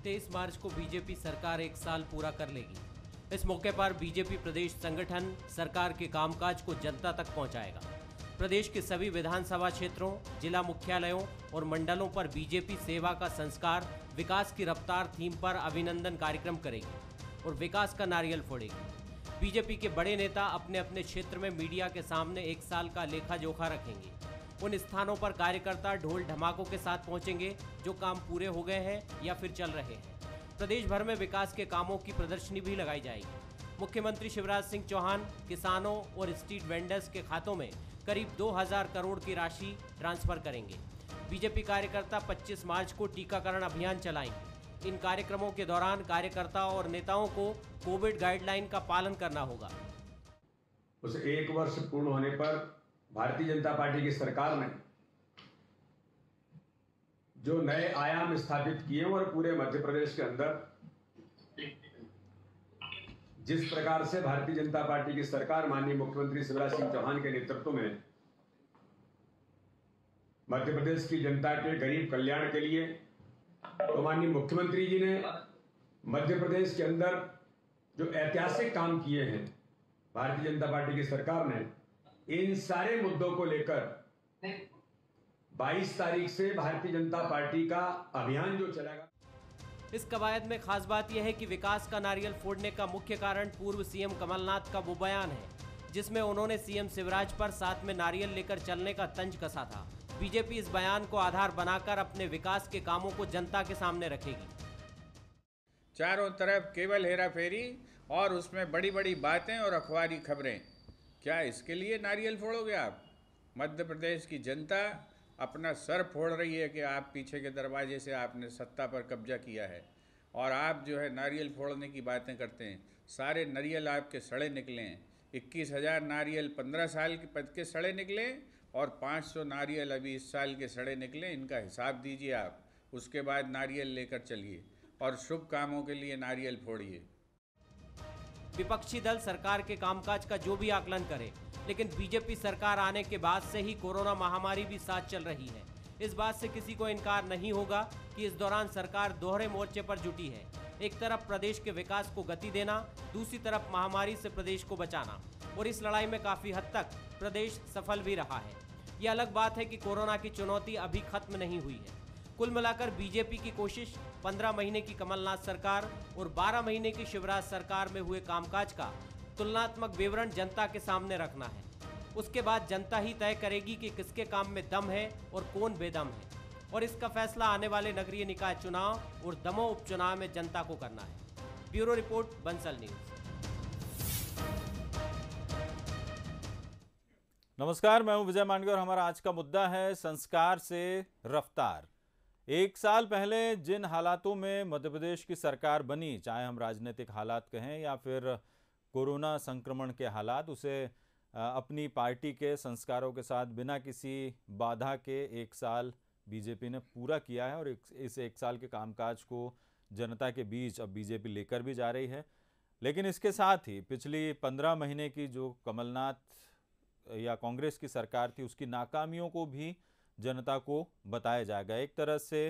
23 मार्च को बीजेपी सरकार 1 साल पूरा कर लेगी। इस मौके पर बीजेपी प्रदेश संगठन सरकार के कामकाज को जनता तक पहुंचाएगा। प्रदेश के सभी विधानसभा क्षेत्रों, जिला मुख्यालयों और मंडलों पर बीजेपी सेवा का संस्कार, विकास की रफ्तार थीम पर अभिनंदन कार्यक्रम करेगी और विकास का नारियल फोड़ेगी। बीजेपी के बड़े नेता अपने अपने क्षेत्र में मीडिया के सामने 1 साल का लेखा जोखा रखेंगे। उन स्थानों पर कार्यकर्ता ढोल धमाकों के साथ पहुंचेंगे जो काम पूरे हो गए हैं या फिर चल रहे हैं। प्रदेश भर में विकास के कामों की प्रदर्शनी भी लगाई जाएगी। मुख्यमंत्री शिवराज सिंह चौहान किसानों और स्ट्रीट वेंडर्स के खातों में करीब 2000 करोड़ की राशि ट्रांसफर करेंगे। बीजेपी कार्यकर्ता 25 मार्च को टीकाकरण अभियान चलाएंगे। इन कार्यक्रमों के दौरान कार्यकर्ताओं और नेताओं को कोविड गाइडलाइन का पालन करना होगा। उस 1 वर्ष पूर्ण होने पर भारतीय जनता पार्टी की सरकार ने जो नए आयाम स्थापित किए और पूरे मध्य प्रदेश के अंदर जिस प्रकार से भारतीय जनता पार्टी की सरकार माननीय मुख्यमंत्री शिवराज सिंह चौहान के नेतृत्व में मध्य प्रदेश की जनता के गरीब कल्याण के लिए, तो माननीय मुख्यमंत्री जी ने मध्य प्रदेश के अंदर जो ऐतिहासिक काम किए हैं, भारतीय जनता पार्टी की सरकार ने इन सारे मुद्दों को लेकर 22 तारीख से भारतीय जनता पार्टी का अभियान जो चलेगा। इस कवायद में खास बात यह है कि विकास का नारियल फोड़ने का मुख्य कारण पूर्व सीएम कमलनाथ का वो बयान है जिसमें उन्होंने सीएम शिवराज पर साथ में नारियल लेकर चलने का तंज कसा था। बीजेपी इस बयान को आधार बनाकर अपने विकास के कामों को जनता के सामने रखेगी। चारों तरफ केवल हेराफेरी और उसमें बड़ी बड़ी बातें और अखबारी खबरें। क्या इसके लिए नारियल फोड़ोगे आप? मध्य प्रदेश की जनता अपना सर फोड़ रही है कि आप पीछे के दरवाजे से आपने सत्ता पर कब्जा किया है और आप जो है नारियल फोड़ने की बातें करते हैं। सारे नारियल आपके सड़े निकले हैं। 21,000 नारियल 15 साल के पद के सड़े निकले और 500 नारियल अभी इस साल के सड़े निकले। इनका हिसाब दीजिए आप, उसके बाद नारियल लेकर चलिए और शुभ कामों के लिए नारियल फोड़िए। विपक्षी दल सरकार के कामकाज का जो भी आकलन करे, लेकिन बीजेपी सरकार आने के बाद से ही कोरोना महामारी भी साथ चल रही है। इस बात से किसी को इनकार नहीं होगा कि इस दौरान सरकार दोहरे मोर्चे पर जुटी है। एक तरफ प्रदेश के विकास को गति देना, दूसरी तरफ महामारी से प्रदेश को बचाना, और इस लड़ाई में काफी हद तक प्रदेश सफल भी रहा है। यह अलग बात है कि कोरोना की चुनौती अभी खत्म नहीं हुई है। कुल मिलाकर बीजेपी की कोशिश 15 महीने की कमलनाथ सरकार और 12 महीने की शिवराज सरकार में हुए कामकाज का तुलनात्मक विवरण जनता के सामने रखना है। उसके बाद जनता ही तय करेगी कि किसके काम में दम है और कौन बेदम है, और इसका फैसला आने वाले नगरीय निकाय चुनाव और दमोह उपचुनाव में जनता को करना है। Bureau report, Bansal news. नमस्कार, मैं हूं विजय मांडगे और हमारा आज का मुद्दा है संस्कार से रफ्तार। 1 साल पहले जिन हालातों में मध्य प्रदेश की सरकार बनी, चाहे हम राजनीतिक हालात कहें या फिर कोरोना संक्रमण के हालात, उसे अपनी पार्टी के संस्कारों के साथ बिना किसी बाधा के 1 साल बीजेपी ने पूरा किया है और इस 1 साल के कामकाज को जनता के बीच अब बीजेपी लेकर भी जा रही है। लेकिन इसके साथ ही पिछली 15 महीने की जो कमलनाथ या कांग्रेस की सरकार थी, उसकी नाकामियों को भी जनता को बताया जाएगा। एक तरह से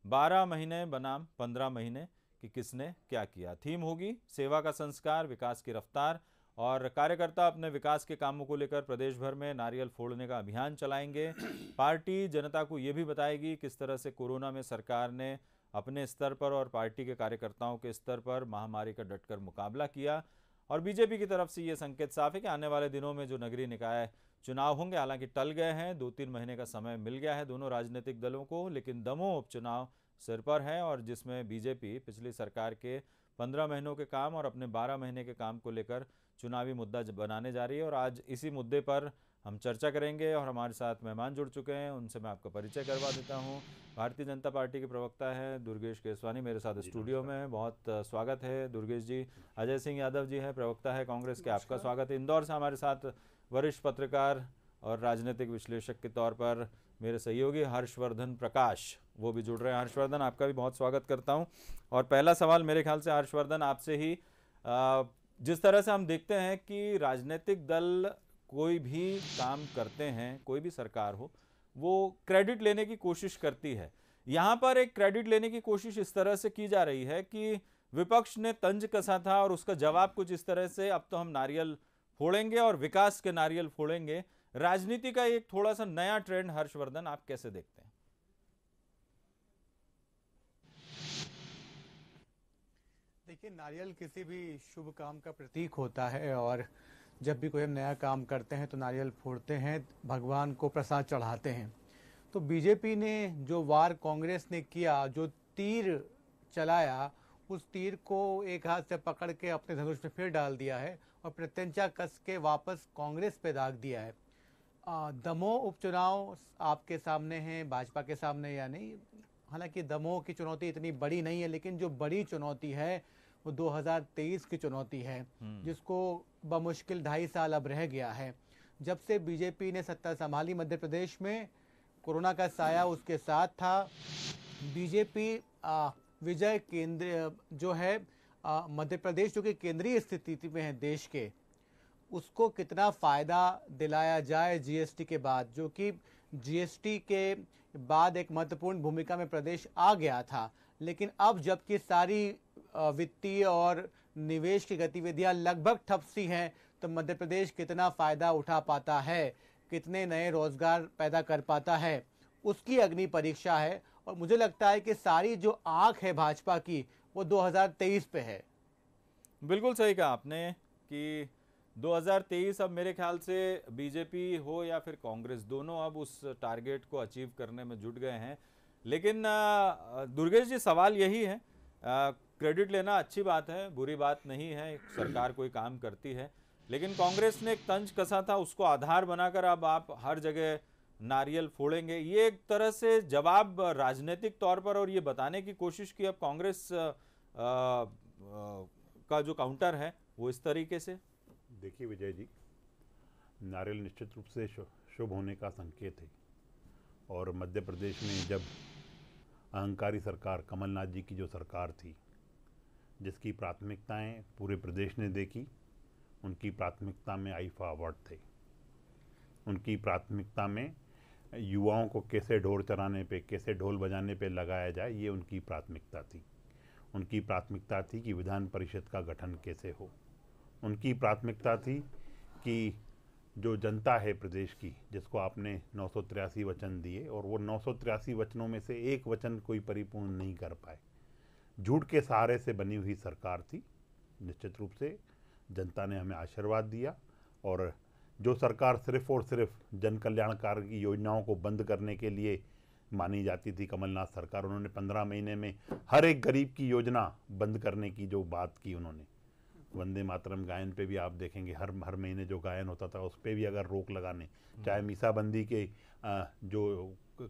12 महीने बनाम 15 महीने कि किसने क्या किया। थीम होगी सेवा का संस्कार, विकास की रफ्तार, और कार्यकर्ता अपने विकास के कामों को लेकर प्रदेश भर में नारियल फोड़ने का अभियान चलाएंगे। पार्टी जनता को ये भी बताएगी किस तरह से कोरोना में सरकार ने अपने स्तर पर और पार्टी के कार्यकर्ताओं के स्तर पर महामारी का डटकर मुकाबला किया। और बीजेपी की तरफ से ये संकेत साफ है कि आने वाले दिनों में जो नगरीय निकाय चुनाव होंगे, हालांकि टल गए हैं, 2-3 महीने का समय मिल गया है दोनों राजनीतिक दलों को, लेकिन दमोह उपचुनाव सिर पर है और जिसमें बीजेपी पिछली सरकार के 15 महीनों के काम और अपने 12 महीने के काम को लेकर चुनावी मुद्दा बनाने जा रही है। और आज इसी मुद्दे पर हम चर्चा करेंगे और हमारे साथ मेहमान जुड़ चुके हैं, उनसे मैं आपका परिचय करवा देता हूं। भारतीय जनता पार्टी के प्रवक्ता हैं दुर्गेश केसवानी, मेरे साथ स्टूडियो में। बहुत स्वागत है दुर्गेश जी। अजय सिंह यादव जी हैं, प्रवक्ता है कांग्रेस के, आपका स्वागत है। इंदौर से हमारे साथ वरिष्ठ पत्रकार और राजनीतिक विश्लेषक के तौर पर मेरे सहयोगी हर्षवर्धन प्रकाश, वो भी जुड़ रहे हैं। हर्षवर्धन, आपका भी बहुत स्वागत करता हूं। और पहला सवाल मेरे ख्याल से हर्षवर्धन आपसे ही, जिस तरह से हम देखते हैं कि राजनीतिक दल कोई भी काम करते हैं, कोई भी सरकार हो, वो क्रेडिट लेने की कोशिश करती है। यहां पर एक क्रेडिट लेने की कोशिश इस तरह से की जा रही है कि विपक्ष ने तंज कसा था और उसका जवाब कुछ इस तरह से, अब तो हम नारियल फोड़ेंगे और विकास के नारियल फोड़ेंगे। राजनीति का एक थोड़ा सा नया ट्रेंड, हर्षवर्धन, आप कैसे देखते हैं? देखिए, नारियल किसी भी शुभ काम का प्रतीक होता है और जब भी कोई हम नया काम करते हैं तो नारियल फोड़ते हैं, भगवान को प्रसाद चढ़ाते हैं। तो बीजेपी ने जो वार कांग्रेस ने किया, जो तीर चलाया, उस तीर को एक हाथ से पकड़ के अपने धनुष में फिर डाल दिया है और प्रत्यंचा कस के वापस कांग्रेस पे दाग दिया है। दमोह उपचुनाव आपके सामने है, भाजपा के सामने या नहीं। हालांकि दमोह की चुनौती इतनी बड़ी नहीं है, लेकिन जो बड़ी चुनौती है वो 2023 की चुनौती है, जिसको बमुश्किल 2.5 साल अब रह गया है। जब से बीजेपी ने सत्ता संभाली मध्य प्रदेश में, कोरोना का साया उसके साथ था। बीजेपी विजय केंद्र जो है मध्य प्रदेश, जो कि केंद्रीय स्थिति में है देश के, उसको कितना फायदा दिलाया जाए जीएसटी के बाद, जो कि जीएसटी के बाद एक महत्वपूर्ण भूमिका में प्रदेश आ गया था। लेकिन अब जबकि सारी वित्तीय और निवेश की गतिविधियां लगभग ठप सी हैं, तो मध्य प्रदेश कितना फायदा उठा पाता है, कितने नए रोजगार पैदा कर पाता है, उसकी अग्नि परीक्षा है। और मुझे लगता है कि सारी जो आंख है भाजपा की वो 2023 पे है। बिल्कुल सही कहा आपने कि 2023 अब मेरे ख्याल से बीजेपी हो या फिर कांग्रेस, दोनों अब उस टारगेट को अचीव करने में जुट गए हैं। लेकिन दुर्गेश जी, सवाल यही है, क्रेडिट लेना अच्छी बात है, बुरी बात नहीं है, सरकार कोई काम करती है, लेकिन कांग्रेस ने एक तंज कसा था, उसको आधार बनाकर अब आप हर जगह नारियल फोड़ेंगे। ये एक तरह से जवाब राजनीतिक तौर पर और ये बताने की कोशिश की अब कांग्रेस का जो काउंटर है वो इस तरीके से। देखिए विजय जी, नारियल निश्चित रूप से शुभ होने का संकेत है। और मध्य प्रदेश में जब अहंकारी सरकार, कमलनाथ जी की जो सरकार थी, जिसकी प्राथमिकताएं पूरे प्रदेश ने देखी, उनकी प्राथमिकता में आईफा अवार्ड थे। उनकी प्राथमिकता में युवाओं को कैसे ढोल चराने पे, कैसे ढोल बजाने पे लगाया जाए, ये उनकी प्राथमिकता थी। उनकी प्राथमिकता थी कि विधान परिषद का गठन कैसे हो। उनकी प्राथमिकता थी कि जो जनता है प्रदेश की, जिसको आपने 983 वचन दिए और वो 983 वचनों में से एक वचन कोई परिपूर्ण नहीं कर पाए, झूठ के सहारे से बनी हुई सरकार थी। निश्चित रूप से जनता ने हमें आशीर्वाद दिया और जो सरकार सिर्फ और सिर्फ जन कल्याणकारी योजनाओं को बंद करने के लिए मानी जाती थी, कमलनाथ सरकार, उन्होंने 15 महीने में हर एक गरीब की योजना बंद करने की जो बात की उन्होंने। वंदे मातरम गायन पे भी आप देखेंगे हर महीने जो गायन होता था उस पर भी अगर रोक लगाने, चाहे मीसाबंदी के जो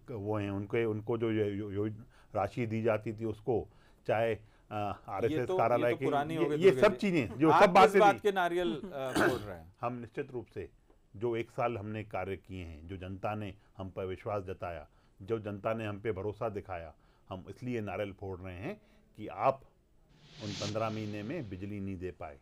वो हैं उनको जो राशि दी जाती थी उसको, चाहे आरएसएस कार्यालय के, ये सब चीजें जो सब बात के नारियल फोड़ रहे हैं। हम निश्चित रूप से जो 1 साल हमने कार्य किए हैं, जो जनता ने हम पर विश्वास जताया, जो जनता ने हम पे भरोसा दिखाया, हम इसलिए नारियल फोड़ रहे हैं कि आप उन 15 महीने में बिजली नहीं दे पाए।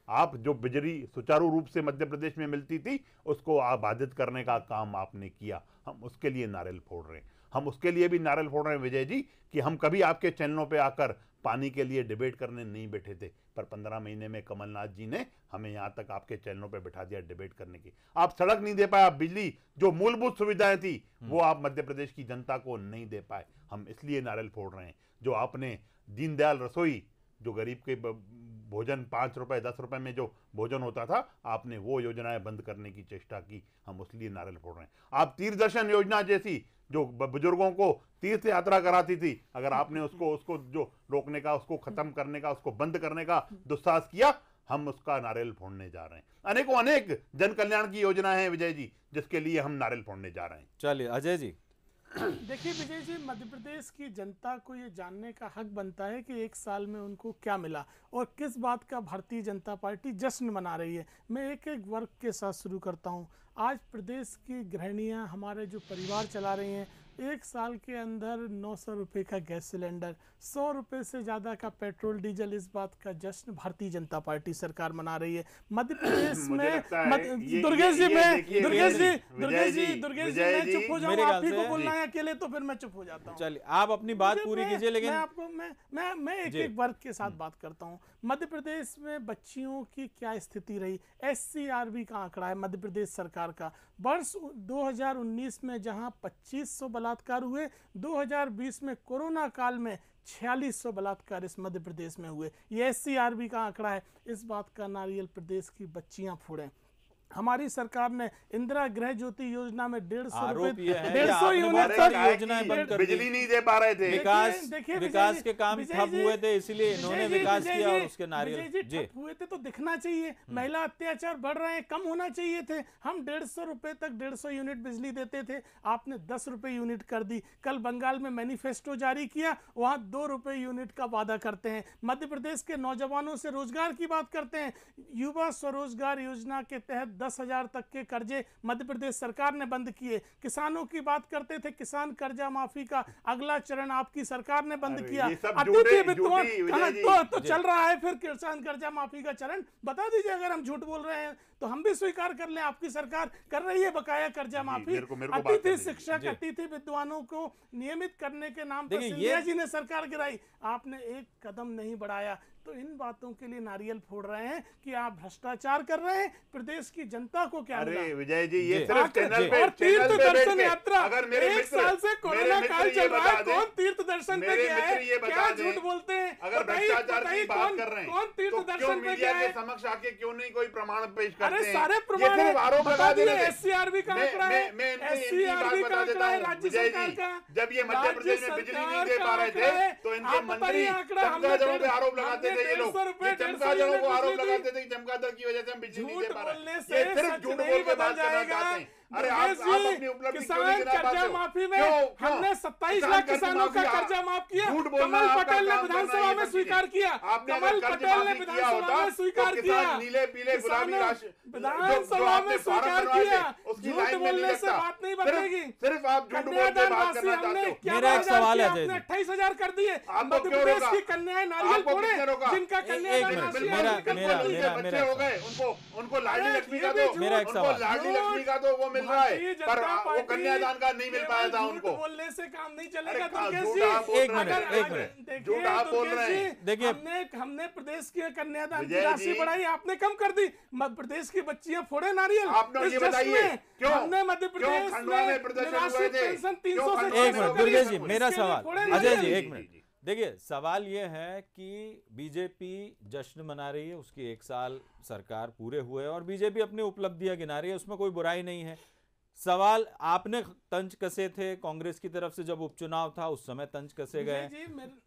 आप जो बिजली सुचारू रूप से मध्य प्रदेश में मिलती थी उसको बाधित करने का काम आपने किया, हम उसके लिए नारियल फोड़ रहे हैं। हम उसके लिए भी नारियल फोड़ रहे हैं विजय जी कि हम कभी आपके चैनलों पे आकर पानी के लिए डिबेट करने नहीं बैठे थे, पर 15 महीने में कमलनाथ जी ने हमें यहाँ तक आपके चैनलों पे बिठा दिया डिबेट करने की। आप सड़क नहीं दे पाए, आप बिजली जो मूलभूत सुविधाएं थी वो आप मध्य प्रदेश की जनता को नहीं दे पाए। हम इसलिए नारियल फोड़ रहे हैं। जो आपने दीनदयाल रसोई, जो गरीब के भोजन 5 रुपए 10 रुपए में जो भोजन होता था, आपने वो योजनाएं बंद करने की चेष्टा की, हम उसलिए नारियल फोड़ रहे हैं। आप तीर्थ दर्शन योजना जैसी जो बुजुर्गों को तीर्थ यात्रा कराती थी, अगर आपने उसको जो रोकने का, उसको खत्म करने का, उसको बंद करने का दुस्साहस किया, हम उसका नारियल फोड़ने जा रहे हैं। अनेक जन कल्याण की योजना है विजय जी, जिसके लिए हम नारियल फोड़ने जा रहे हैं। चलिए अजय जी। देखिए विजय जी, मध्य प्रदेश की जनता को ये जानने का हक बनता है कि 1 साल में उनको क्या मिला और किस बात का भारतीय जनता पार्टी जश्न मना रही है। मैं एक वर्ग के साथ शुरू करता हूँ। आज प्रदेश की गृहिणियाँ, हमारे जो परिवार चला रही हैं, एक साल के अंदर 900 रुपए का गैस सिलेंडर, 100 रुपए से ज़्यादा का पेट्रोल डीजल, इस बात का जश्न भारतीय जनता पार्टी सरकार मना रही है। मध्य प्रदेश में दुर्गेश जी मैं चुप हो जाऊं, आप ही को बोलना है अकेले तो फिर मैं चुप हो जाता हूं। चलिए आप अपनी बात पूरी कीजिए, लेकिन मैं आपको मैं एक वर्ग के साथ बात करता हूं। मध्य प्रदेश में बच्चियों की क्या स्थिति रही? SCRB का आंकड़ा है मध्य प्रदेश सरकार का, वर्ष 2019 में जहां 2500 बलात्कार हुए, 2020 में कोरोना काल में 4600 बलात्कार इस मध्य प्रदेश में हुए। ये SCRB का आंकड़ा है। इस बात का नारियल प्रदेश की बच्चियां फोड़ें। हमारी सरकार ने इंदिरा गृह ज्योति योजना में 150 यूनिट योजनाएं बंद कर दी, बिजली नहीं दे पा रहे थे, विकास के काम ठप हुए थे, इसलिए इन्होंने विकास किया और उसके नारियल जी हुए थे तो दिखना चाहिए। महिला अत्याचार बढ़ रहे हैं, कम होना चाहिए थे। हम 150 रुपए तक 150 यूनिट बिजली देते थे, आपने 10 रुपए यूनिट कर दी। कल बंगाल में मैनिफेस्टो जारी किया, वहां 2 रुपए यूनिट का वादा करते हैं। मध्य प्रदेश के नौजवानों से रोजगार की बात करते हैं। युवा स्वरोजगार योजना के तहत 10,000 तक के कर्जे मध्य प्रदेश सरकार ने बंद किए। किसानों की बात करते थे, किसान कर्जा माफी का अगला चरण आपकी सरकार ने बंद किया। अतिथि विद्वान तो चल रहा है, फिर किसान कर्जा माफी का चरण बता दीजिए। अगर हम झूठ बोल रहे हैं तो हम भी स्वीकार कर लें, आपकी सरकार कर रही है बकाया कर्जा माफी। अतिथि शिक्षक, अतिथि विद्वानों को नियमित करने के नाम पर सिंधिया जी ने सरकार गिराई, आपने एक कदम नहीं बढ़ाया। तो इन बातों के लिए नारियल फोड़ रहे हैं कि आप भ्रष्टाचार कर रहे हैं। प्रदेश की जनता को क्या मिला? अरे विजय जी, ये सिर्फ चैनल पे और तीर्थ दर्शन यात्रा, अगर मेरे एक साल से कोरोना काल चल रहा है, कौन तीर्थ दर्शन पे गया है? क्या झूठ बोलते हैं? अगर भ्रष्टाचार की बात कर रहे हैं, कौन तीर्थ दर्शन पे गया है? समक्ष आके क्यों नहीं कोई प्रमाण पेश करते हैं? अरे सारे प्रमाण आरोप लगा दिए। SCRB का आंकड़ा है, SCRB का आंकड़ा है राज्य सरकार का। जब ये मध्य प्रदेश में बिजली नहीं दे पा रहे थे तो इनके मंत्री चमगादड़ों पे आरोप लगाते थे। ये लोग चमगादड़ों को आरोप लगाते थे कि चमगादड़ की वजह से हम बिजली नहीं दे पा रहे। ये सिर्फ झूठ बोल के बात करना चाहते हैं। अरे आप अपनी उपलब्धि किसान कर्जा माफी में हमने 27 लाख किसानों का कर्जा माफ किया। कमल पटेल ने विधानसभा में स्वीकार किया। कमल पटेल ने विधानसभा में स्वीकार किया। नीले पीले गुलाबी राशि विधानसभा में स्वीकार किया। झूठ बोलने से बात नहीं बनेगी। सिर्फ आप झूठ बोल के बात करना चाहते हो। मेरा एक सवाल है, आपने 28,000 कर दिए। मध्य प्रदेश की कन्याएं नारियल फोड़े, जिनका कन्यादान बच्चे हो गए, उनको लाडली लक्ष्मी का दो, मेरा एक सवाल, लाडली लक्ष्मी का दो वो मिल रहा है, पर वो कन्यादान का नहीं मिल पाया था उनको। बोलने से काम नहीं चलेगा। एक मिनट झूठ आप बोल रहे हैं। देखिए, हमने प्रदेश के कन्यादान की राशि बढ़ाई, आपने कम कर दी। मध्य प्रदेश की बच्चियां फोड़े नारियल। आपने ये बताइए क्यों हमने मध्य प्रदेश में प्रदर्शन हुए थे? पेंशन 300 से 1 मिनट दुर्गेश जी, मेरा सवाल, अजय जी 1 मिनट। देखिए, सवाल यह है कि बीजेपी जश्न मना रही है, उसकी 1 साल सरकार पूरे हुए और बीजेपी अपनी उपलब्धियां गिना रही है, उसमें कोई बुराई नहीं है। सवाल, आपने तंज कसे थे कांग्रेस की तरफ से, जब उपचुनाव था उस समय तंज कसे गए,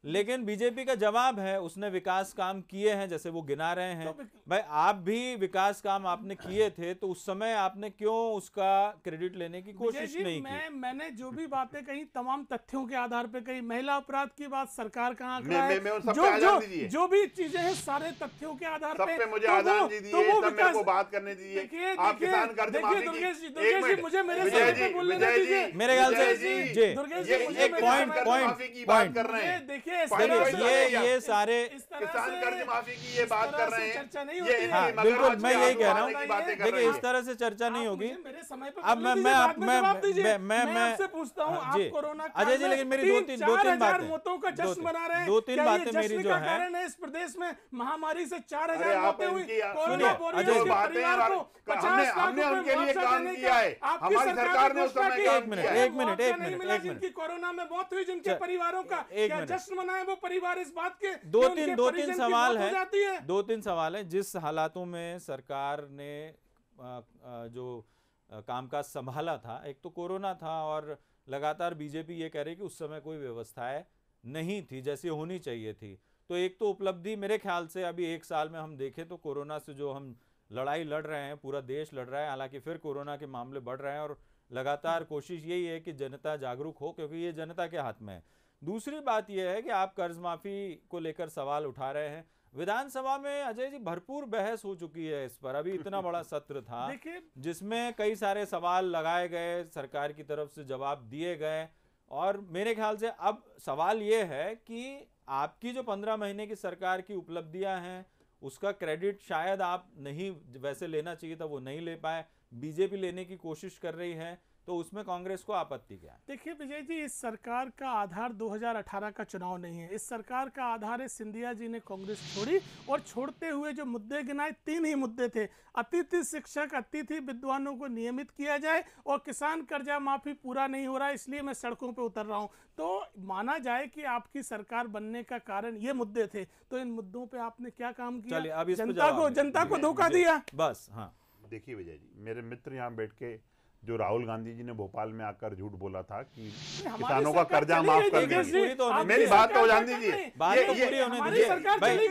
लेकिन बीजेपी का जवाब है उसने विकास काम किए हैं जैसे वो गिना रहे हैं। भाई आप भी विकास काम आपने किए थे, तो उस समय आपने क्यों उसका क्रेडिट लेने की कोशिश नहीं की? मैंने जो भी बातें कही तमाम तथ्यों के आधार पर कही। महिला अपराध की बात सरकार का आंकड़ा है, जो भी चीजें हैं सारे तथ्यों के आधार पर मुझे आजाद दीजिए, बात करने दीजिए। आप किसान कर्ज माफी मेरे ख्याल से एक पॉइंट की बात कर रहे हैं। देखिए, ये सारे किसान कर्ज माफी की ये बात कर रहे हैं, चर्चा नहीं होती है। हाँ, बिल्कुल मैं यही कह रहा हूँ। देखिए, इस तरह से चर्चा नहीं होगी। अब मैं पूछता हूँ, आप कोरोना अजय जी, लेकिन मेरी दो तीन बातें, मौतों का जश्न मना रहे हैं। दो तीन बातें मेरी जो है, इस प्रदेश में महामारी से 4000 मौतें हुई। हमने उनके लिए काम किया है, हमारी सरकार ने उस समय काम किया है। एक मिनट जिनकी कोरोना में मौत हुई, जिनके परिवारों का क्या जश्न मनाए वो परिवार इस बात के? दो तीन सवाल है। जिस हालातों में सरकार ने जो कामकाज संभाला था, एक तो कोरोना था और लगातार बीजेपी ये कह रही कि उस समय कोई व्यवस्थाएं नहीं थी जैसी होनी चाहिए थी। तो एक तो उपलब्धि मेरे ख्याल से अभी 1 साल में हम देखें तो कोरोना से जो हम लड़ाई लड़ रहे हैं, पूरा देश लड़ रहा है, हालांकि फिर कोरोना के मामले बढ़ रहे हैं और लगातार कोशिश यही है कि जनता जागरूक हो, क्योंकि ये जनता के हाथ में है। दूसरी बात यह है कि आप कर्ज माफी को लेकर सवाल उठा रहे हैं। विधानसभा में अजय जी भरपूर बहस हो चुकी है इस पर। अभी इतना बड़ा सत्र था जिसमें कई सारे सवाल लगाए गए, सरकार की तरफ से जवाब दिए गए और मेरे ख्याल से अब सवाल ये है कि आपकी जो 15 महीने की सरकार की उपलब्धियां हैं उसका क्रेडिट शायद आप नहीं, वैसे लेना चाहिए था वो नहीं ले पाए, बीजेपी लेने की कोशिश कर रही है, तो उसमें कांग्रेस को आपत्ति क्या है? देखिए विजय जी, इस सरकार का आधार 2018 का चुनाव नहीं है। इस सरकार का आधार है सिंधिया जी ने कांग्रेस छोड़ी और छोड़ते हुए जो मुद्दे गिनाए 3 ही मुद्दे थे। अतिथि शिक्षक, अतिथि विद्वानों को नियमित किया जाए और किसान कर्जा माफी पूरा नहीं हो रहा है, इसलिए मैं सड़कों पर उतर रहा हूँ। तो माना जाए कि आपकी सरकार बनने का कारण ये मुद्दे थे, तो इन मुद्दों पर आपने क्या काम किया? जनता को धोखा दिया बस। हाँ देखिए विजय जी, मेरे मित्र यहाँ बैठ के जो राहुल गांधी जी ने भोपाल में आकर झूठ बोला था कि किसानों का कर्जा माफ कर देंगे, मेरी बात तो जान दीजिए,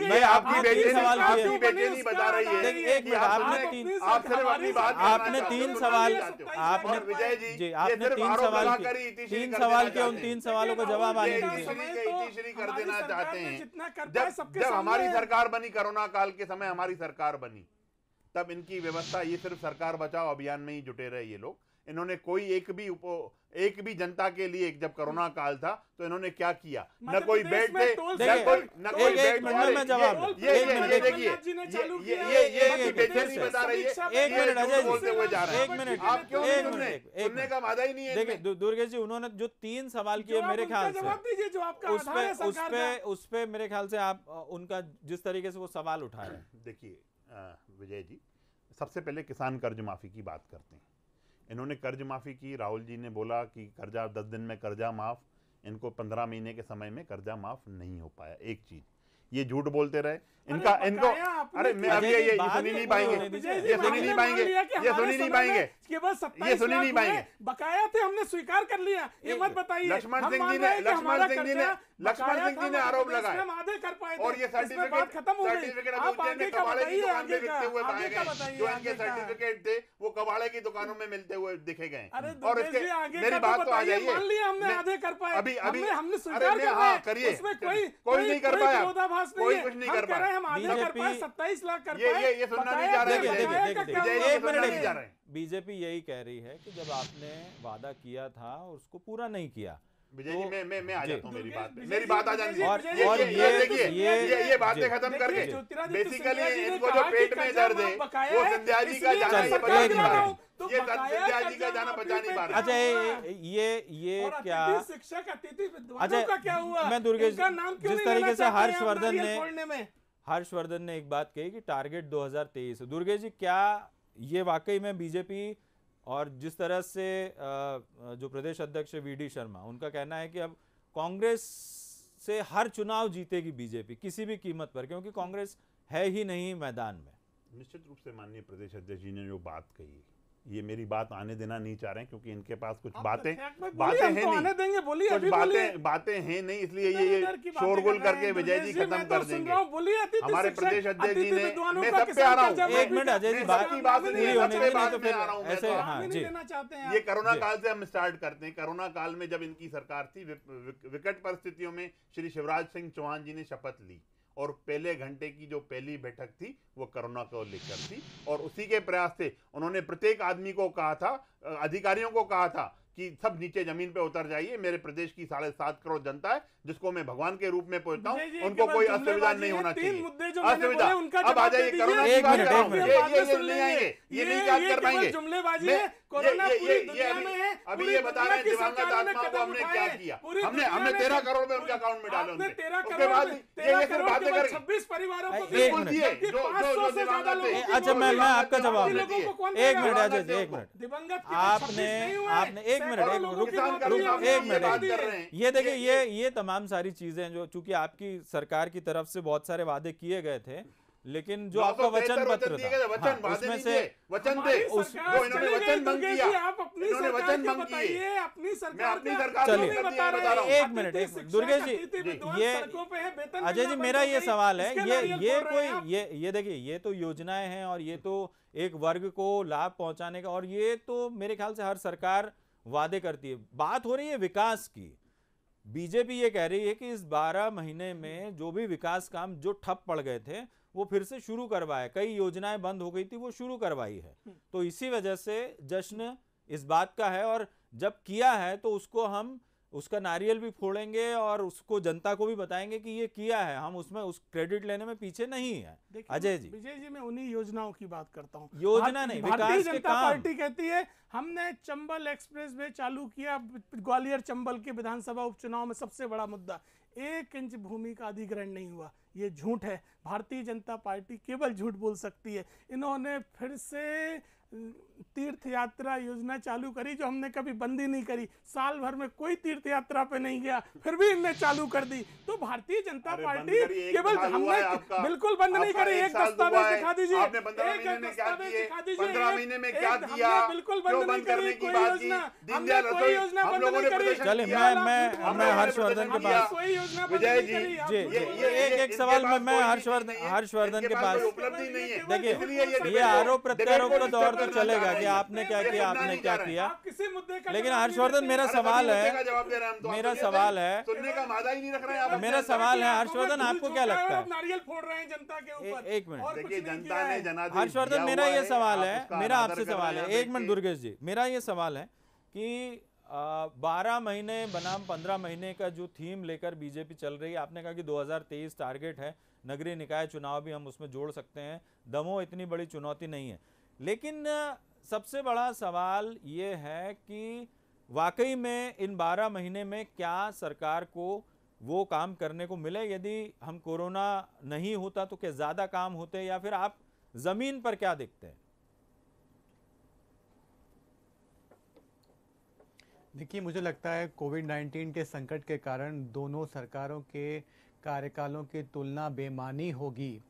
ये आपकी बेटे नहीं बता रही है कि आप सिर्फ अपनी बात, आपने 3 सवाल, आपने विजय जी आपने 3 सवाल किए, उन 3 सवालों का जवाब आने दीजिए। कर देना चाहते हैं। जब हमारी सरकार बनी, कोरोना काल के समय हमारी सरकार बनी, तब इनकी व्यवस्था ये सिर्फ सरकार बचाओ अभियान में ही जुटे रहे ये लोग। इन्होंने कोई एक भी जनता के लिए, जब कोरोना काल था तो इन्होंने क्या किया? न कोई बेड थे, न कोई बेड में जवाब। ये देखिए, ये बेचैनी बता रही है, एक मिनट अजय बोलते हुए जा रहे हैं। एक मिनट, आप क्यों सुनने का वादा ही नहीं है? देखिए दुर्गेश जी, उन्होंने जो 3 सवाल किए मेरे ख्याल से उस पे मेरे ख्याल से आप उनका जिस तरीके से वो सवाल उठा रहे हैं। देखिए विजय जी, सबसे पहले किसान कर्ज माफी की बात करते हैं। इन्होंने कर्ज माफी की, राहुल जी ने बोला कि कर्जा 10 दिन में कर्जा माफ, इनको 15 महीने के समय में कर्जा माफ नहीं हो पाया। एक चीज ये झूठ बोलते रहे, इनको अरे मैं अब ये सुनी नहीं पाएंगे, ये सुनी नहीं पाएंगे, ये सुनी नहीं पाएंगे, ये सुनी नहीं पाएंगे। बकाया थे, हमने स्वीकार कर लिया, ये मत बताइए। लक्ष्मण सिंह जी ने आरोप लगाया और ये सर्टिफिकेट कबाड़े की दुकान में बिकते हुए पाए गए। जो इनके सर्टिफिकेट थे वो कबाड़े की दुकानों में मिलते हुए दिखे गए। और इसके मेरी बात तो आ जाइए, अभी हाँ करिए, कोई नहीं कर पाया, कोई कुछ नहीं कर पाया। 27 लाख कर ये सुनना नहीं जा रहे हैं। बीजेपी यही कह रही है कि जब आपने वादा किया था उसको पूरा नहीं किया। विजय जी मैं आ जाता हूँ, मेरी बात आ जाती है। और ये बातें खत्म करके बेसिकली इनको जो पेट में दर्द है वो सिंधिया जी का जाना बचा नहीं पा रहा। ये सिंधिया जी का जाना बचा नहीं पा रहा। अच्छा ये क्या शिक्षक, अतिथि विद्वानों का क्या हुआ? मैं दुर्गेश, जिस तरीके से हर्षवर्धन ने एक बात कही कि टारगेट 2023 है। दुर्गेश जी, क्या ये वाकई में बीजेपी, और जिस तरह से जो प्रदेश अध्यक्ष वीडी शर्मा, उनका कहना है कि अब कांग्रेस से हर चुनाव जीतेगी बीजेपी किसी भी कीमत पर, क्योंकि कांग्रेस है ही नहीं मैदान में? निश्चित रूप से माननीय प्रदेश अध्यक्ष जी ने जो बात कही, ये मेरी बात आने देना नहीं चाह रहे हैं, क्योंकि इनके पास कुछ बातें हैं नहीं, बातें हैं नहीं, इसलिए ये शोरगुल करके विजय जी खत्म कर देंगे। हमारे प्रदेश अध्यक्ष जी ने, मैं सब पे आ रहा हूँ, एक मिनट अजय जी, बात की बात नहीं होने तो फिर ऐसे ये कोरोना काल से हम स्टार्ट करते हैं। कोरोना काल में जब इनकी सरकार थी, विकट परिस्थितियों में श्री शिवराज सिंह चौहान जी ने शपथ ली और पहले घंटे की जो पहली बैठक थी वो कोरोना को लेकर थी, और उसी के प्रयास से उन्होंने प्रत्येक आदमी को कहा था, अधिकारियों को कहा था कि सब नीचे जमीन पे उतर जाइए। मेरे प्रदेश की 7.5 करोड़ जनता है जिसको मैं भगवान के रूप में पूछता हूँ, उनको कोई असुविधा नहीं होना चाहिए। असुविधा अब आ जाइए, कोरोना की बात कर रहा हूँ, ये नहीं आएंगे, ये नहीं याद कर पाएंगे। अभी ये बता रहे हैं दिवंगत आत्मा को हमने क्या किया, हमने 13 करोड़ में उनके अकाउंट में डाले। उसके बाद ये सिर्फ बातें कर 26 परिवारों को दिए जो दिवंगत थे। अच्छा मैं आपका जवाब देती हूँ, एक मिनट अजय, एक मिनट, आपने एक मिनट, ये देखिए, ये तमाम सारी चीजें जो चूंकि आपकी सरकार की तरफ से बहुत सारे वादे किए गए थे, लेकिन जो आपका वचन पत्र था उसमें से वचन थे, इन्होंने वचन भंग किया, इन्होंने वचन भंग किए। अपनी सरकार चलिए एक मिनट दुर्गेश जी, ये अजय जी मेरा ये सवाल है, ये कोई ये देखिए, ये तो योजनाएं हैं और ये तो एक वर्ग को लाभ पहुंचाने का, और ये तो मेरे ख्याल से हर सरकार वादे करती है। बात हो रही है विकास की। बीजेपी ये कह रही है कि इस 12 महीने में जो भी विकास काम जो ठप पड़ गए थे वो फिर से शुरू करवाए, कई योजनाएं बंद हो गई थी वो शुरू करवाई है। तो इसी वजह से जश्न इस बात का है, और जब किया है तो उसको हम उसका नारियल भी फोड़ेंगे और उसको जनता को भी बताएंगे कि ये किया है, हम उसमें उस क्रेडिट लेने में पीछे नहीं है। अजय जी, विजय जी, मैं उन्हीं योजनाओं की बात करता हूँ। योजना नहीं, भारतीय जनता पार्टी कहती है हमने चंबल एक्सप्रेस वे चालू किया, ग्वालियर चंबल के विधानसभा उपचुनाव में सबसे बड़ा मुद्दा 1 इंच भूमि का अधिग्रहण नहीं हुआ। ये झूठ है। भारतीय जनता पार्टी केवल झूठ बोल सकती है। इन्होंने फिर से तीर्थ यात्रा योजना चालू करी जो हमने कभी बंद ही नहीं करी। साल भर में कोई तीर्थ यात्रा पे नहीं गया, फिर भी इनने चालू कर दी। तो भारतीय जनता पार्टी केवल हमने बिल्कुल बंद नहीं करी। एक दस्तावेज दिखा दीजिए, आपने 15 महीने में क्या किए, 15 महीने में क्या किया, बिल्कुल बंद नहीं करी कोई योजना, हमने कोई योजना बंद नहीं करी। चलिए मैं हर्षवर्धन के पास, कोई योजना विजय जी एक सवाल मैं हर्षवर्धन के पास, उपलब्धि नहीं है। देखिए ये आरोप प्रत्यारोप का दौर तो चलेगा कि आपने क्या किया, आपने क्या किया, किसी मुद्दे का लेकिन हर्षवर्धन मेरा सवाल है, मेरा सवाल है, सुनने का मादा ही नहीं रख रहे हैं। मेरा सवाल है हर्षवर्धन, आपको क्या लगता है? नारियल फोड़ रहे हैं जनता के ऊपर। एक मिनट, देखिए जनता ने जनादेश हर्षवर्धन दिया मेरा हुआ ये है, सवाल है, उसका मेरा अनादर आपसे कर सवाल रहे है, हैं। एक मिनट दुर्गेश जी, मेरा ये सवाल है कि 12 महीने बनाम 15 महीने का जो थीम लेकर बीजेपी चल रही है, आपने कहा कि 2023 टारगेट है, नगरीय निकाय चुनाव भी हम उसमें जोड़ सकते हैं, दमोह इतनी बड़ी चुनौती नहीं है, लेकिन सबसे बड़ा सवाल ये है कि वाकई में इन 12 महीने में क्या सरकार को वो काम करने को मिले? यदि हम कोरोना नहीं होता तो क्या ज्यादा काम होते, या फिर आप जमीन पर क्या देखते हैं? देखिए, मुझे लगता है कोविड-19 के संकट के कारण दोनों सरकारों के कार्यकालों की तुलना बेमानी होगी।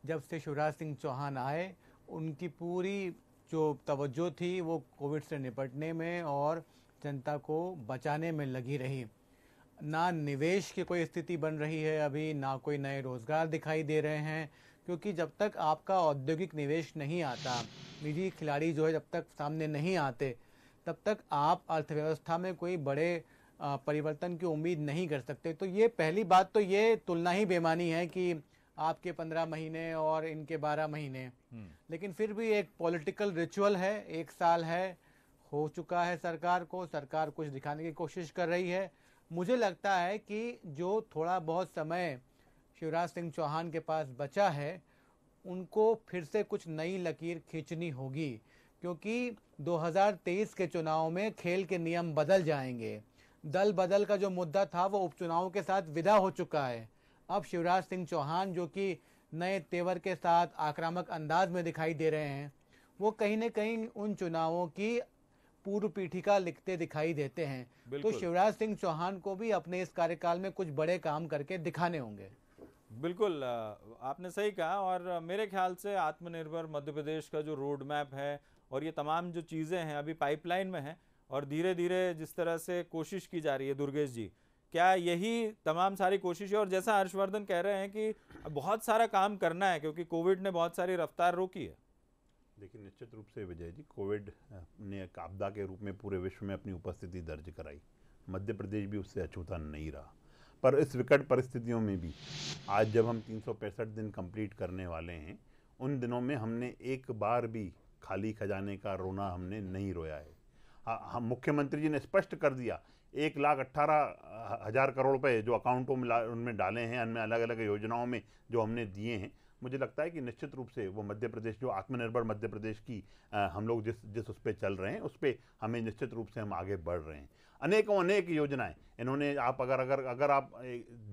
जब से शिवराज सिंह चौहान आए, उनकी पूरी जो तवज्जो थी वो कोविड से निपटने में और जनता को बचाने में लगी रही। ना निवेश की कोई स्थिति बन रही है अभी, ना कोई नए रोजगार दिखाई दे रहे हैं, क्योंकि जब तक आपका औद्योगिक निवेश नहीं आता, निजी खिलाड़ी जो है जब तक सामने नहीं आते, तब तक आप अर्थव्यवस्था में कोई बड़े परिवर्तन की उम्मीद नहीं कर सकते। तो ये पहली बात, तो ये तुलना ही बेमानी है कि आपके 15 महीने और इनके 12 महीने। लेकिन फिर भी एक पॉलिटिकल रिचुअल है, 1 साल है, हो चुका है सरकार को, सरकार कुछ दिखाने की कोशिश कर रही है। मुझे लगता है कि जो थोड़ा बहुत समय शिवराज सिंह चौहान के पास बचा है, उनको फिर से कुछ नई लकीर खींचनी होगी, क्योंकि 2023 के चुनाव में खेल के नियम बदल जाएंगे। दल बदल का जो मुद्दा था वो उपचुनाव के साथ विदा हो चुका है। अब शिवराज सिंह चौहान जो कि नए तेवर के साथ आक्रामक अंदाज में दिखाई दे रहे हैं, वो कहीं न कहीं उन चुनावों की पूर्व पीठिका लिखते दिखाई देते हैं। तो शिवराज सिंह चौहान को भी अपने इस कार्यकाल में कुछ बड़े काम करके दिखाने होंगे। बिल्कुल, आपने सही कहा। और मेरे ख्याल से आत्मनिर्भर मध्य प्रदेश का जो रोड मैप है और ये तमाम जो चीज़ें हैं अभी पाइपलाइन में हैं, और धीरे धीरे जिस तरह से कोशिश की जा रही है, दुर्गेश जी, क्या यही तमाम सारी कोशिश है? और जैसा हर्षवर्धन कह रहे हैं कि बहुत सारा काम करना है क्योंकि कोविड ने बहुत सारी रफ्तार रोकी है। देखिए, निश्चित रूप से विजय जी, कोविड ने एक आपदा के रूप में पूरे विश्व में अपनी उपस्थिति दर्ज कराई। मध्य प्रदेश भी उससे अछूता नहीं रहा। पर इस विकट परिस्थितियों में भी आज जब हम 365 दिन कंप्लीट करने वाले हैं, उन दिनों में हमने एक बार भी खाली खजाने का रोना हमने नहीं रोया है। हम मुख्यमंत्री जी ने स्पष्ट कर दिया, 1,18,000 करोड़ रुपए जो अकाउंटों में उनमें डाले हैं, उनमें अलग अलग योजनाओं में जो हमने दिए हैं। मुझे लगता है कि निश्चित रूप से वो मध्य प्रदेश, जो आत्मनिर्भर मध्य प्रदेश की हम लोग जिस उस पर चल रहे हैं, उस पर हमें निश्चित रूप से हम आगे बढ़ रहे हैं। अनेक योजनाएं इन्होंने, आप अगर आप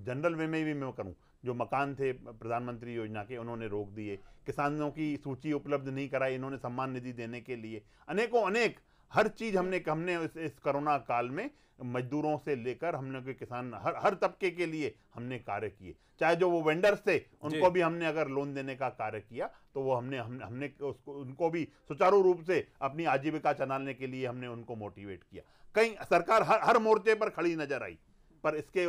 जनरल वे में भी मैं करूं, जो मकान थे प्रधानमंत्री योजना के, उन्होंने रोक दिए। किसानों की सूची उपलब्ध नहीं कराई इन्होंने सम्मान निधि देने के लिए। अनेक हर चीज़ हमने इस कोरोना काल में मजदूरों से लेकर हमने कोई किसान हर तबके के लिए हमने कार्य किए। चाहे जो वो वेंडर्स थे उनको भी हमने अगर लोन देने का कार्य किया तो वो हमने उनको भी सुचारू रूप से अपनी आजीविका चलाने के लिए हमने उनको मोटिवेट किया। कहीं सरकार हर मोर्चे पर खड़ी नजर आई, पर उसके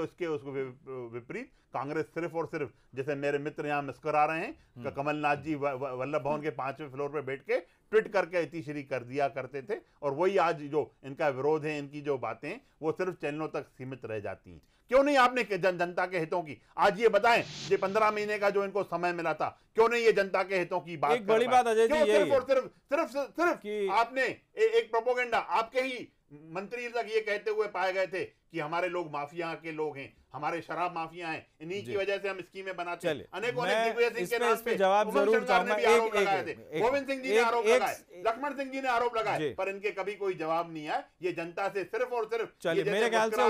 विपरीत कांग्रेस सिर्फ और सिर्फ, जैसे मेरे मित्र यहाँ मुस्कुरा रहे हैं, कमलनाथ जी वल्लभ भवन के 5वें फ्लोर पे बैठ के ट्वीट करके इतिश्री कर दिया करते थे, और वही आज जो इनका विरोध है, इनकी जो बातें हैं, वो सिर्फ चैनलों तक सीमित रह जाती हैं। क्यों नहीं आपने जनता के हितों की आज ये बताएं, ये 15 महीने का जो इनको समय मिला था, क्यों नहीं ये जनता के हितों की बात? एक बड़ी बात अजय जी, सिर्फ आपने एक प्रोपोगंडा, आपके ही मंत्री तक ये कहते हुए पाए गए थे कि हमारे लोग माफिया के लोग हैं, हमारे शराब माफिया हैं, इन्हीं की वजह से हम स्कीमें बनाते हैं। अनेकों ने दिग्विजय सिंह के नाम पे जवाब जरूर चाहूंगा। आरोप लगाए थे, गोविंद सिंह जी ने आरोप लगाए, लक्ष्मण सिंह जी ने आरोप लगाए, पर इनके कभी कोई जवाब नहीं आया। ये जनता से सिर्फ और सिर्फ चलिए, मेरे ख्याल से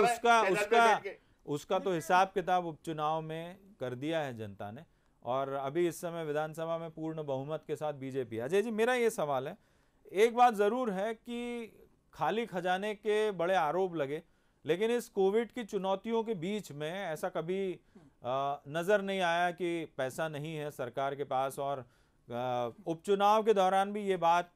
उसका तो हिसाब किताब उपचुनाव में कर दिया है जनता ने, और अभी इस समय विधानसभा में पूर्ण बहुमत के साथ बीजेपी। अजय जी, मेरा ये सवाल है, एक बात जरूर है कि खाली खजाने के बड़े आरोप लगे, लेकिन इस कोविड की चुनौतियों के बीच में ऐसा कभी नजर नहीं आया कि पैसा नहीं है सरकार के पास, और उपचुनाव के दौरान भी ये बात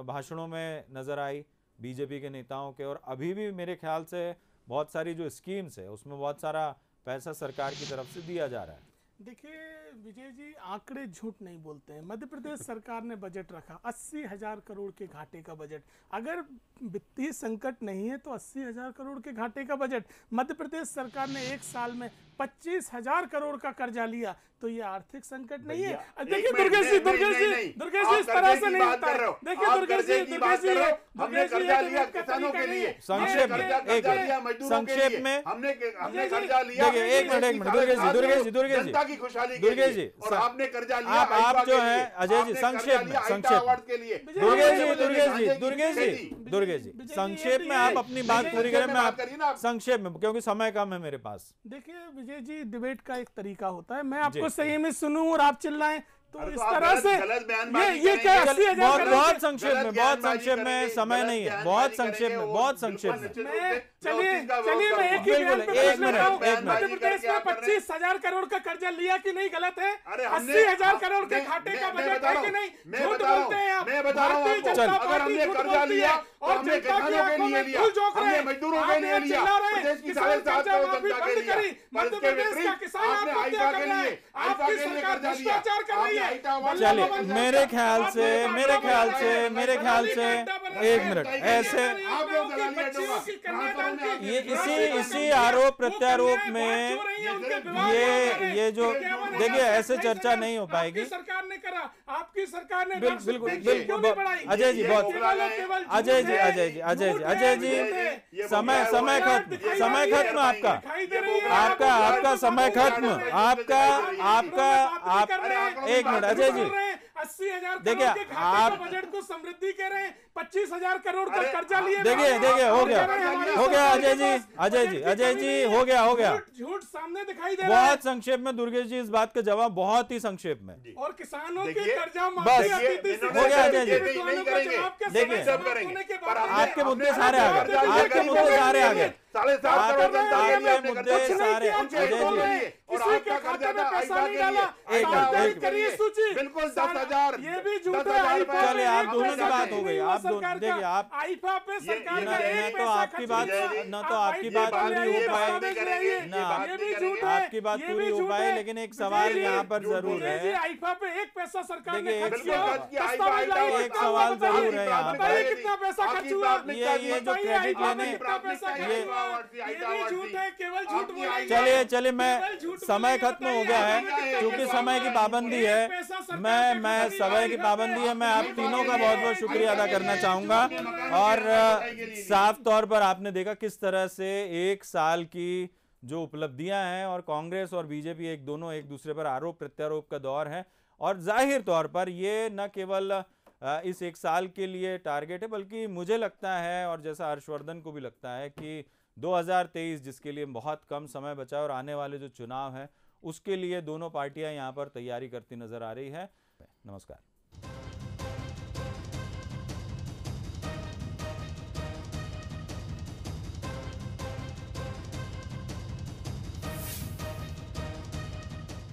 भाषणों में नजर आई बीजेपी के नेताओं के, और अभी भी मेरे ख्याल से बहुत सारी जो स्कीम्स है उसमें बहुत सारा पैसा सरकार की तरफ से दिया जा रहा है। देखिए विजय जी, आंकड़े झूठ नहीं बोलते हैं। मध्य प्रदेश सरकार ने बजट रखा 80,000 करोड़ के घाटे का बजट। अगर वित्तीय संकट नहीं है तो 80,000 करोड़ के घाटे का बजट। मध्य प्रदेश सरकार ने एक साल में 25,000 करोड़ का कर्जा लिया, तो ये आर्थिक संकट नहीं है। देखिए दुर्गेश जी इस तरह से नहीं होता है। देखिए दुर्गेश जी हमने कर्जा लिया किसानों के लिए, संक्षेप में हमने कर्जा लिया, एक मिनट दुर्गेश जी की खुशहाली के दुर्गेश लिए, जी, और आपने कर्जा लिया आप जो है अजय जी संक्षेप में दुर्गेश जी संक्षेप में आप अपनी बात पूरी करें। मैं आप संक्षेप में, क्योंकि समय कम है मेरे पास। देखिए विजय जी, डिबेट का एक तरीका होता है, मैं आपको सही में सुनूं और आप चिल्लाएं, तो इस तरह से ये क्या 80,000 बहुत संक्षेप में, समय नहीं है, बहुत संक्षेप में चलिए मैं एक मिनट मध्य प्रदेश में 25,000 करोड़ का कर्जा लिया कि नहीं, गलत है? 80,000 करोड़ के घाटे का बजट है कि नहीं? झूठ बोलते हैं आप। भारतीय जनता पार्टी झूठ बोलती है और जनता की आंखों में धूल झोंक रहे हैं। मजदूरों के लिए लिया, किसान कर्जा माफी बंद करी, मध्य प्रदेश का किसान आत्महत्या कर रहा है, आपकी सरकार भ्रष्टाचार कर रही है। चलिए, मेरे ख्याल से एक मिनट ऐसे इसी आरोप प्रत्यारोप में ये जो देखिए ऐसे चर्चा नहीं हो पाएगी। सरकार ने करा, आपकी सरकार ने बिल्कुल अजय जी समय खत्म आपका समय खत्म आपका एक मिनट अजय जी 80,000 देखिए आप बजट को समृद्धि कह रहे हैं, 25,000 करोड़ का कर्जा लिए। देखिए हो गया अजय जी हो गया झूठ सामने दिखाई दे रहा है। बहुत संक्षेप में दुर्गेश जी इस बात का जवाब बहुत ही संक्षेप में, और किसानों के कर्जा हो गया अजय जी। देखिए आपके मुद्दे सारे आ गए, आपके मुद्दे सारे आ गए, 7.5 करोड़ जनता के लिए आपने मुद्दे सारे और आपका कर्जा में पैसा नहीं डाला, बिल्कुल 10,000 ये भी झूठ है। चलिए आप दोनों की बात हो गई, आप देखिए आप आईफा पे सरकार का न तो आपकी बात पूरी हो पाए ना आपकी बात पूरी हो पाए, लेकिन एक सवाल यहाँ पर जरूर है। आईफा पे एक पैसा सरकार ने एक सवाल जरूर है यहाँ पर, कितना पैसा खर्च हुआ? ये जो क्रेडिट लेने चलिए मैं समय खत्म हो गया है, क्योंकि समय की पाबंदी है, मैं समय की पाबंदी है। मैं आप तीनों का बहुत बहुत शुक्रिया अदा करना चाहूंगा। और साफ तौर पर आपने देखा किस तरह से एक साल की जो उपलब्धियां हैं, और कांग्रेस और बीजेपी दोनों एक दूसरे पर आरोप प्रत्यारोप का दौर है, और जाहिर तौर पर ये न केवल इस एक साल के लिए टारगेट है, बल्कि मुझे लगता है और जैसा हर्षवर्धन को भी लगता है कि 2023 जिसके लिए बहुत कम समय बचा है और आने वाले जो चुनाव है उसके लिए दोनों पार्टियां यहां पर तैयारी करती नजर आ रही है। नमस्कार।